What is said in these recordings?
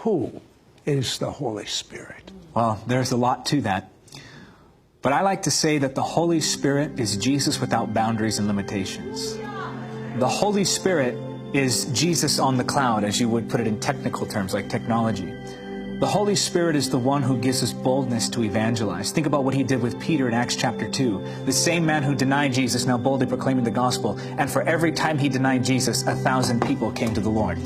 who is the Holy Spirit? Well, there's a lot to that. But I like to say that the Holy Spirit is Jesus without boundaries and limitations. The Holy Spirit is Jesus on the cloud, as you would put it in technical terms like technology. The Holy Spirit is the one who gives us boldness to evangelize. Think about what he did with Peter in Acts chapter 2. The same man who denied Jesus now boldly proclaiming the gospel. And for every time he denied Jesus, 1,000 people came to the Lord.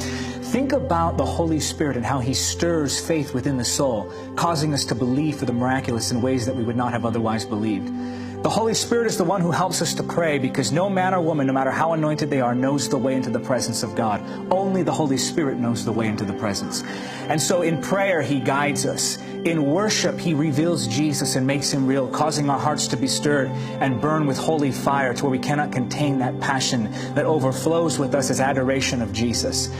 Think about the Holy Spirit and how he stirs faith within the soul, causing us to believe for the miraculous in ways that we would not have otherwise believed. The Holy Spirit is the one who helps us to pray, because no man or woman, no matter how anointed they are, knows the way into the presence of God. Only the Holy Spirit knows the way into the presence. And so in prayer, he guides us. In worship, he reveals Jesus and makes him real, causing our hearts to be stirred and burn with holy fire to where we cannot contain that passion that overflows with us as adoration of Jesus.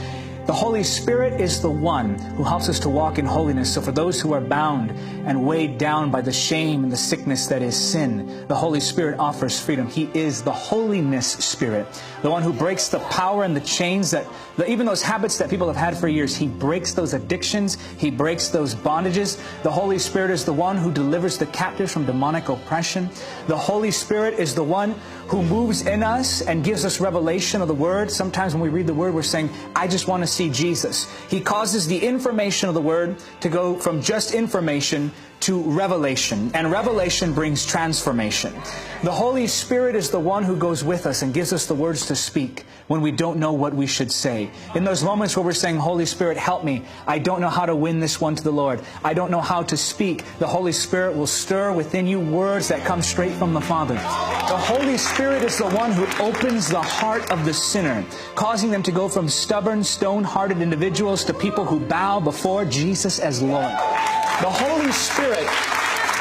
The Holy Spirit is the one who helps us to walk in holiness. So for those who are bound and weighed down by the shame and the sickness that is sin, the Holy Spirit offers freedom. He is the holiness Spirit, the one who breaks the power and the chains that, even those habits that people have had for years. He breaks those addictions. He breaks those bondages. The Holy Spirit is the one who delivers the captives from demonic oppression. The Holy Spirit is the one who moves in us and gives us revelation of the Word. Sometimes when we read the Word, we're saying, I just want to see Jesus. He causes the information of the Word to go from just information to revelation, and revelation brings transformation. The Holy Spirit is the one who goes with us and gives us the words to speak when we don't know what we should say. In those moments where we're saying, Holy Spirit, help me. I don't know how to win this one to the Lord. I don't know how to speak. The Holy Spirit will stir within you words that come straight from the Father. The Holy Spirit is the one who opens the heart of the sinner, causing them to go from stubborn, stone-hearted individuals to people who bow before Jesus as Lord. The Holy Spirit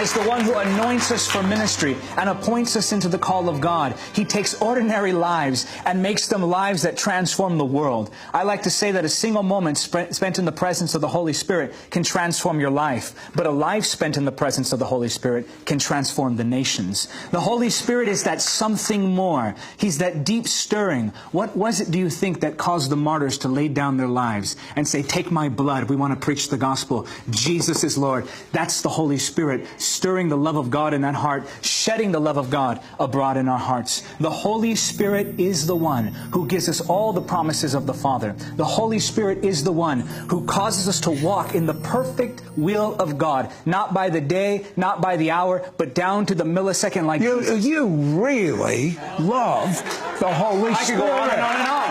is the one who anoints us for ministry and appoints us into the call of God. He takes ordinary lives and makes them lives that transform the world. I like to say that a single moment spent in the presence of the Holy Spirit can transform your life, but a life spent in the presence of the Holy Spirit can transform the nations. The Holy Spirit is that something more. He's that deep stirring. What was it, do you think, that caused the martyrs to lay down their lives and say, take my blood, we want to preach the gospel. Jesus is Lord. That's the Holy Spirit stirring the love of God in that heart, shedding the love of God abroad in our hearts. The Holy Spirit is the one who gives us all the promises of the Father. The Holy Spirit is the one who causes us to walk in the perfect will of God, not by the day, not by the hour, but down to the millisecond. Like you really love the Holy Spirit. I could go on and on and on.